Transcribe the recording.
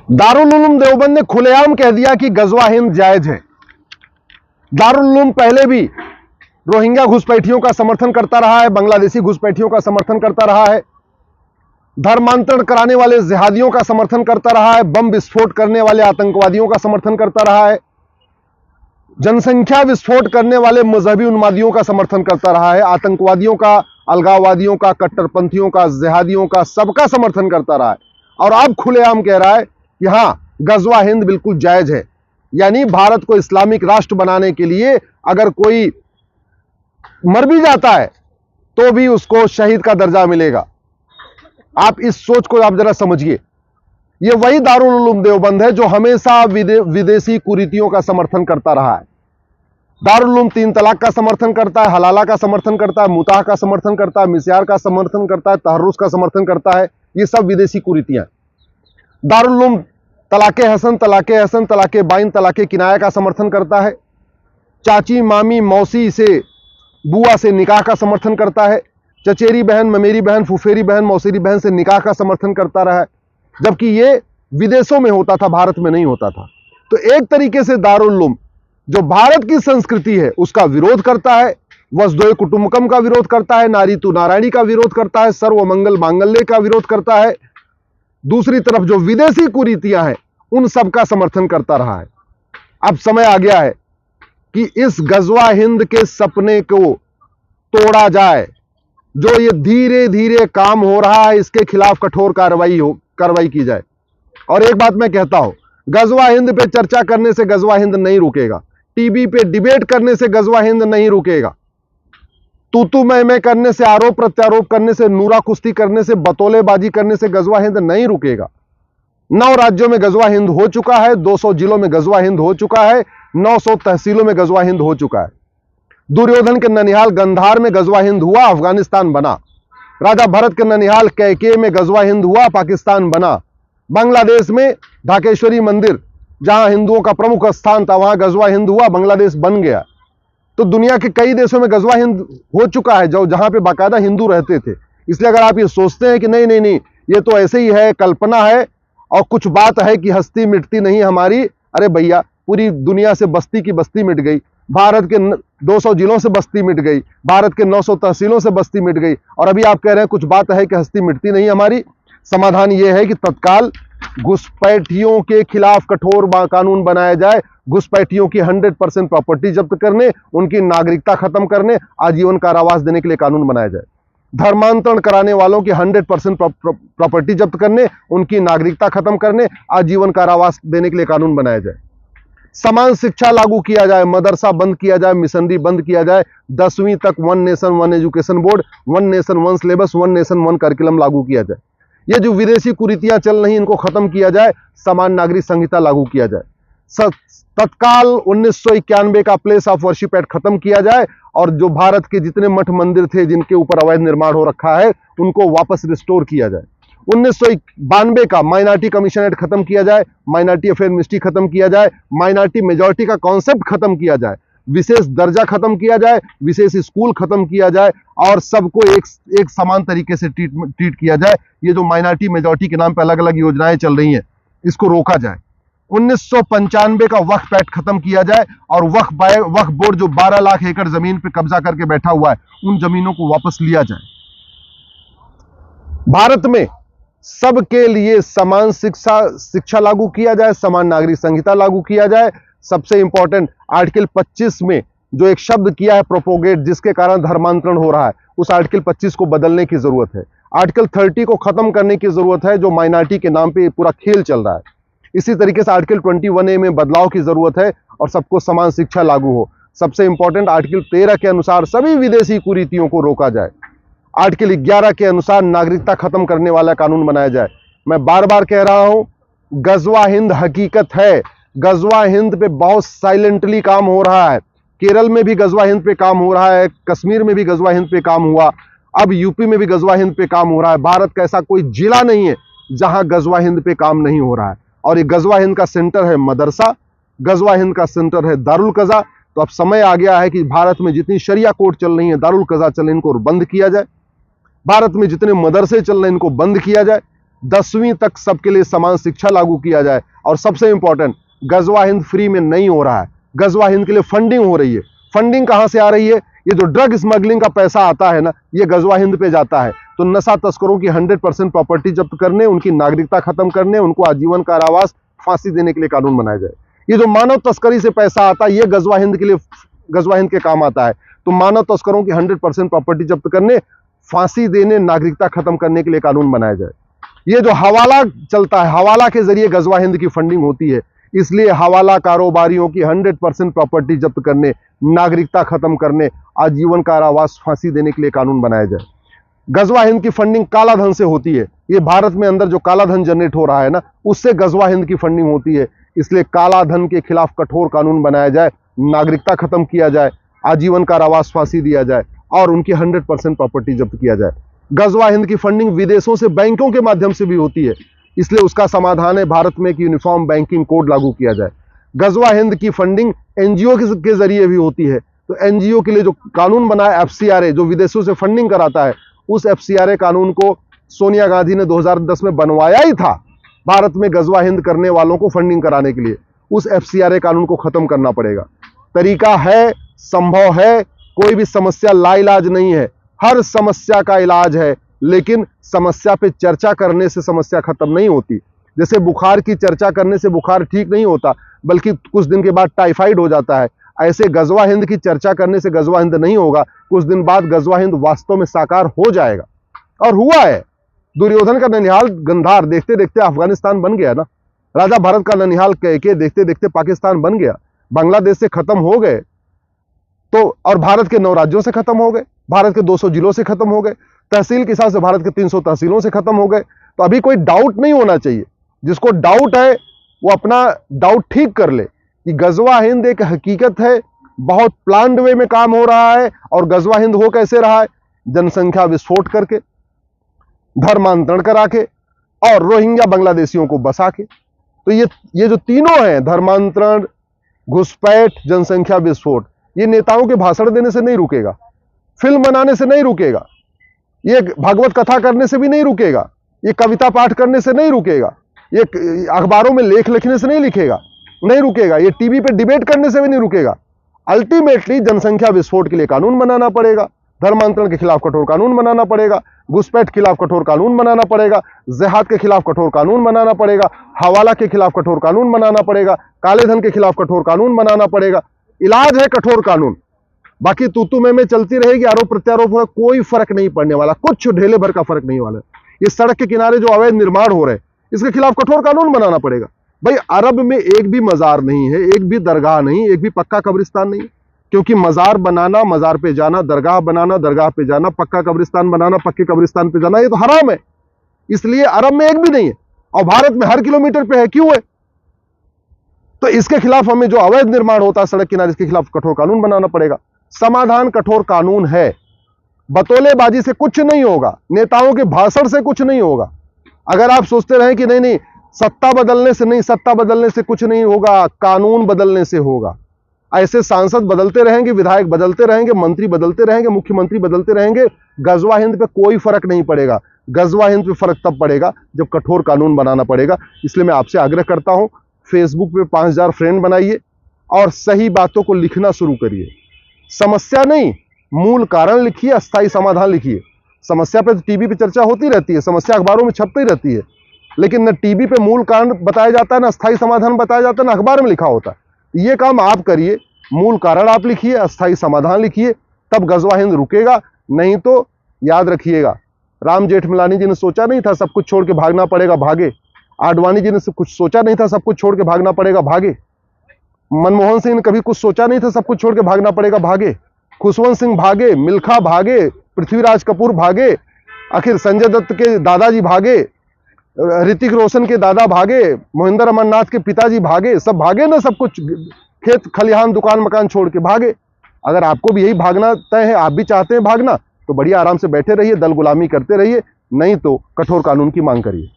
दारुल उलूम देवबंद ने खुलेआम कह दिया कि गजवा हिंद जायज है। दारुल उलूम पहले भी रोहिंग्या घुसपैठियों का समर्थन करता रहा है, बांग्लादेशी घुसपैठियों का समर्थन करता रहा है, धर्मांतरण कराने वाले जिहादियों का समर्थन करता रहा है, बम विस्फोट करने वाले आतंकवादियों का समर्थन करता रहा है, जनसंख्या विस्फोट करने वाले मजहबी उन्मादियों का समर्थन करता रहा है, आतंकवादियों का, अलगाववादियों का, कट्टरपंथियों का, जिहादियों का, सबका समर्थन करता रहा है। और अब खुलेआम कह रहा है कि हां, गजवा हिंद बिल्कुल जायज है। यानी भारत को इस्लामिक राष्ट्र बनाने के लिए अगर कोई मर भी जाता है तो भी उसको शहीद का दर्जा मिलेगा। आप इस सोच को आप जरा समझिए। यह वही दारुल उलूम देवबंद है जो हमेशा विदेशी कुरीतियों का समर्थन करता रहा है। दारुल उलूम 3 तलाक का समर्थन करता है, हलाला का समर्थन करता है, मुताह का समर्थन करता है, मिस्यार का समर्थन करता है, तहर्रुस का समर्थन करता है। ये सब विदेशी कुरीतियां। दारुल उलूम तलाके हसन, तलाके हसन, तलाके बाइन, तलाके किनाया का समर्थन करता है। चाची, मामी, मौसी से, बुआ से निकाह का समर्थन करता है। चचेरी बहन, ममेरी बहन, फुफेरी बहन, मौसेरी बहन से निकाह का समर्थन करता रहा है, जबकि ये विदेशों में होता था, भारत में नहीं होता था। तो एक तरीके से दारुल उलूम जो भारत की संस्कृति है उसका विरोध करता है, वसुधैव कुटुंबकम का विरोध करता है, नारी तू नारायणी का विरोध करता है, सर्वमंगल मांगल्य का विरोध करता है। दूसरी तरफ जो विदेशी कुरीतियां हैं उन सब का समर्थन करता रहा है। अब समय आ गया है कि इस गजवा हिंद के सपने को तोड़ा जाए। जो ये धीरे धीरे काम हो रहा है इसके खिलाफ कठोर कार्रवाई की जाए। और एक बात मैं कहता हूं, गजवा हिंद पे चर्चा करने से गजवा हिंद नहीं रुकेगा, टीवी पे डिबेट करने से गजवा हिंद नहीं रुकेगा, तू मैं करने से, आरोप प्रत्यारोप करने से, नूरा कुश्ती करने से, बतौलेबाजी करने से गजवा हिंद नहीं रुकेगा। 9 राज्यों में गजवा हिंद हो चुका है, 200 जिलों में गजवा हिंद हो चुका है, 900 तहसीलों में गजवा हिंद हो चुका है। दुर्योधन के ननिहाल गंधार में गजवा हिंद हुआ, अफगानिस्तान बना। राजा भरत के ननिहाल कैके में गजवा हिंद हुआ, पाकिस्तान बना। बांग्लादेश में ढाकेश्वरी मंदिर जहां हिंदुओं का प्रमुख स्थान था वहां गजवा हिंद हुआ, बांग्लादेश बन गया। तो दुनिया के कई देशों में गजवा हिंद हो चुका है जो जहां पे बाकायदा हिंदू रहते थे। इसलिए अगर आप ये सोचते हैं कि नहीं नहीं नहीं ये तो ऐसे ही है, कल्पना है और कुछ बात है कि हस्ती मिटती नहीं हमारी, अरे भैया पूरी दुनिया से बस्ती की बस्ती मिट गई, भारत के 200 जिलों से बस्ती मिट गई, भारत के 900 तहसीलों से बस्ती मिट गई, और अभी आप कह रहे हैं कुछ बात है कि हस्ती मिटती नहीं हमारी। समाधान यह है कि तत्काल घुसपैठियों के खिलाफ कठोर कानून बनाया जाए, घुसपैठियों की 100% प्रॉपर्टी जब्त करने, उनकी नागरिकता खत्म करने, आजीवन कारावास देने के लिए कानून बनाया जाए। धर्मांतरण कराने वालों की 100% प्रॉपर्टी जब्त करने, उनकी नागरिकता खत्म करने, आजीवन कारावास देने के लिए कानून बनाया जाए। समान शिक्षा लागू किया जाए, मदरसा बंद किया जाए, मिशनरी बंद किया जाए, 10वीं तक 1 nation 1 education board, 1 nation 1 syllabus, 1 nation 1 curriculum लागू किया जाए। ये जो विदेशी कुरीतियां चल रही इनको खत्म किया जाए, समान नागरिक संहिता लागू किया जाए, तत्काल 1991 का प्लेस ऑफ वर्शिप एक्ट खत्म किया जाए, और जो भारत के जितने मठ मंदिर थे जिनके ऊपर अवैध निर्माण हो रखा है उनको वापस रिस्टोर किया जाए। 1992 का माइनॉरिटी कमीशन एक्ट खत्म किया जाए, माइनॉरिटी अफेयर मिनिस्ट्री खत्म किया जाए, माइनॉरिटी मेजॉरिटी का कॉन्सेप्ट खत्म किया जाए, विशेष दर्जा खत्म किया जाए, विशेष स्कूल खत्म किया जाए, और सबको एक समान तरीके से ट्रीट किया जाए। ये जो माइनॉरिटी मेजॉरिटी के नाम पर अलग अलग योजनाएं चल रही हैं इसको रोका जाए। 1995 का वक्फ एक्ट खत्म किया जाए, और वक्फ बोर्ड जो 12 लाख एकड़ जमीन पर कब्जा करके बैठा हुआ है उन जमीनों को वापस लिया जाए। भारत में सबके लिए समान शिक्षा लागू किया जाए, समान नागरिक संहिता लागू किया जाए। सबसे इंपॉर्टेंट आर्टिकल 25 में जो एक शब्द किया है प्रोपोगेट, जिसके कारण धर्मांतरण हो रहा है, उस आर्टिकल 25 को बदलने की जरूरत है। आर्टिकल 30 को खत्म करने की जरूरत है जो माइनॉरिटी के नाम पे पूरा खेल चल रहा है। इसी तरीके से आर्टिकल 21A में बदलाव की जरूरत है और सबको समान शिक्षा लागू हो। सबसे इंपॉर्टेंट आर्टिकल 13 के अनुसार सभी विदेशी कुरीतियों को रोका जाए। आर्टिकल 11 के अनुसार नागरिकता खत्म करने वाला कानून बनाया जाए। मैं बार बार कह रहा हूं, गजवा हिंद हकीकत है। गजवा हिंद पे बहुत साइलेंटली काम हो रहा है। केरल में भी गजवा हिंद पे काम हो रहा है, कश्मीर में भी गजवा हिंद पे काम हुआ, अब यूपी में भी गजवा हिंद पे काम हो रहा है। भारत का ऐसा कोई जिला नहीं है जहां गजवा हिंद पे काम नहीं हो रहा है। और ये गजवा हिंद का सेंटर है मदरसा, गजवा हिंद का सेंटर है दारुल कज़ा। तो अब समय आ गया है कि भारत में जितनी शरिया कोर्ट चल रही है, दारुल कज़ा चल रही है, इनको बंद किया जाए। भारत में जितने मदरसे चल रहे हैं इनको बंद किया जाए। 10वीं तक सबके लिए समान शिक्षा लागू किया जाए। और सबसे इंपॉर्टेंट, गजवा हिंद फ्री में नहीं हो रहा है, गजवा हिंद के लिए फंडिंग हो रही है। फंडिंग कहां से आ रही है? ये जो ड्रग स्मगलिंग का पैसा आता है ना, ये गजवा हिंद पे जाता है। तो नशा तस्करों की 100% प्रॉपर्टी जब्त करने, उनकी नागरिकता खत्म करने, उनको आजीवन कारावास, फांसी देने के लिए कानून बनाया जाए। ये जो मानव तस्करी से पैसा आता है, ये गजवा हिंद के लिए, गजवा हिंद के काम आता है। तो मानव तस्करों की 100% प्रॉपर्टी जब्त करने, फांसी देने, नागरिकता खत्म करने के लिए कानून बनाया जाए। ये जो हवाला चलता है, हवाला के जरिए गजवा हिंद की फंडिंग होती है, इसलिए हवाला कारोबारियों की 100% प्रॉपर्टी जब्त करने, नागरिकता खत्म करने, आजीवन कारावास, फांसी देने के लिए कानून बनाया जाए। गजवा हिंद की फंडिंग काला धन से होती है। ये भारत में अंदर जो काला धन जनरेट हो रहा है ना, उससे गजवा हिंद की फंडिंग होती है। इसलिए काला धन के खिलाफ कठोर कानून बनाया जाए, नागरिकता खत्म किया जाए, आजीवन कारावास, फांसी दिया जाए और उनकी 100% प्रॉपर्टी जब्त किया जाए। गजवा हिंद की फंडिंग विदेशों से बैंकों के माध्यम से भी होती है, इसलिए उसका समाधान है भारत में एक यूनिफॉर्म बैंकिंग कोड लागू किया जाए। गजवा हिंद की फंडिंग एनजीओ के जरिए भी होती है, तो एनजीओ के लिए जो कानून बना है एफसीआरए, जो विदेशों से फंडिंग कराता है, उस एफसीआरए कानून को सोनिया गांधी ने 2010 में बनवाया ही था, भारत में गजवा हिंद करने वालों को फंडिंग कराने के लिए। उस एफसीआरए कानून को खत्म करना पड़ेगा। तरीका है, संभव है, कोई भी समस्या लाइलाज नहीं है, हर समस्या का इलाज है, लेकिन समस्या पे चर्चा करने से समस्या खत्म नहीं होती। जैसे बुखार की चर्चा करने से बुखार ठीक नहीं होता, बल्कि कुछ दिन के बाद टाइफाइड हो जाता है, ऐसे गजवा हिंद की चर्चा करने से गजवा हिंद नहीं होगा, कुछ दिन बाद गजवा हिंद वास्तव में साकार हो जाएगा। और हुआ है। दुर्योधन का ननिहाल गंधार देखते देखते अफगानिस्तान बन गया ना, राजा भरत का ननिहाल कैके देखते देखते पाकिस्तान बन गया, बांग्लादेश से खत्म हो गए तो, और भारत के 9 राज्यों से खत्म हो गए, भारत के 200 जिलों से खत्म हो गए, तहसील के हिसाब से भारत के 300 तहसीलों से खत्म हो गए। तो अभी कोई डाउट नहीं होना चाहिए, जिसको डाउट है वो अपना डाउट ठीक कर ले कि गजवा हिंद एक हकीकत है, बहुत प्लान्ड वे में काम हो रहा है। और गजवा हिंद हो कैसे रहा है? जनसंख्या विस्फोट करके, धर्मांतरण करा के और रोहिंग्या बांग्लादेशियों को बसा के। तो ये जो तीनों हैं, धर्मांतरण, घुसपैठ, जनसंख्या विस्फोट, ये नेताओं के भाषण देने से नहीं रुकेगा, फिल्म बनाने से नहीं रुकेगा, ये भागवत कथा करने से भी नहीं रुकेगा, ये कविता पाठ करने से नहीं रुकेगा, ये अखबारों में लेख लिखने से नहीं रुकेगा, ये टीवी पे डिबेट करने से भी नहीं रुकेगा। अल्टीमेटली जनसंख्या विस्फोट के लिए कानून बनाना पड़ेगा, धर्मांतरण के खिलाफ कठोर कानून बनाना पड़ेगा, घुसपैठ के खिलाफ कठोर कानून बनाना पड़ेगा, जिहाद के खिलाफ कठोर कानून बनाना पड़ेगा, हवाला के खिलाफ कठोर कानून बनाना पड़ेगा, काले धन के खिलाफ कठोर कानून बनाना पड़ेगा। इलाज है कठोर कानून, बाकी तू में चलती रहेगी, आरोप प्रत्यारोप होगा, कोई फर्क नहीं पड़ने वाला, कुछ ढेले भर का फर्क नहीं वाला। ये सड़क के किनारे जो अवैध निर्माण हो रहे हैं, इसके खिलाफ कठोर कानून बनाना पड़ेगा। भाई अरब में एक भी मजार नहीं है, एक भी दरगाह नहीं, एक भी पक्का कब्रिस्तान नहीं, क्योंकि मजार बनाना, मजार पे जाना, दरगाह बनाना, दरगाह पे जाना, पक्का कब्रिस्तान बनाना, पक्के कब्रिस्तान पे जाना, ये तो हराम है। इसलिए अरब में एक भी नहीं है, और भारत में हर किलोमीटर पे है। क्यों है? तो इसके खिलाफ हमें जो अवैध निर्माण होता है सड़क किनारे, इसके खिलाफ कठोर कानून बनाना पड़ेगा। समाधान कठोर कानून है, बतौलेबाजी से कुछ नहीं होगा, नेताओं के भाषण से कुछ नहीं होगा। अगर आप सोचते रहे कि नहीं सत्ता बदलने से नहीं, सत्ता बदलने से कुछ नहीं होगा, कानून बदलने से होगा। ऐसे सांसद बदलते रहेंगे, विधायक बदलते रहेंगे, मंत्री बदलते रहेंगे, मुख्यमंत्री बदलते रहेंगे, गजवा हिंद पे कोई फर्क नहीं पड़ेगा। गजवा हिंद पे फर्क तब पड़ेगा जब कठोर कानून बनाना पड़ेगा। इसलिए मैं आपसे आग्रह करता हूं, फेसबुक पे 5000 फ्रेंड बनाइए और सही बातों को लिखना शुरू करिए। समस्या नहीं, मूल कारण लिखिए, अस्थायी समाधान लिखिए। समस्या पे टीवी पे चर्चा होती रहती है, समस्या अखबारों में छपती रहती है, लेकिन न टीवी पे मूल कारण बताया जाता है, न अस्थायी समाधान बताया जाता है, न अखबार में लिखा होता है। ये काम आप करिए, मूल कारण आप लिखिए, अस्थायी समाधान लिखिए, तब गजवा हिंद रुकेगा। नहीं तो याद रखिएगा, राम जेठमलानी जी ने सोचा नहीं था सब कुछ छोड़ के भागना पड़ेगा, भागे। आडवाणी जी ने सब कुछ सोचा नहीं था सब कुछ छोड़ के भागना पड़ेगा, भागे। मनमोहन सिंह ने कभी कुछ सोचा नहीं था सब कुछ छोड़ के भागना पड़ेगा, भागे। खुशवंत सिंह भागे, मिल्खा भागे, पृथ्वीराज कपूर भागे, आखिर संजय दत्त के दादाजी भागे, ऋतिक रोशन के दादा भागे, मोहिंदर अमरनाथ के पिताजी भागे, सब भागे ना, सब कुछ खेत खलिहान दुकान मकान छोड़ के भागे। अगर आपको भी यही भागना तय है, आप भी चाहते हैं भागना, तो बढ़िया आराम से बैठे रहिए, दल गुलामी करते रहिए, नहीं तो कठोर कानून की मांग करिए।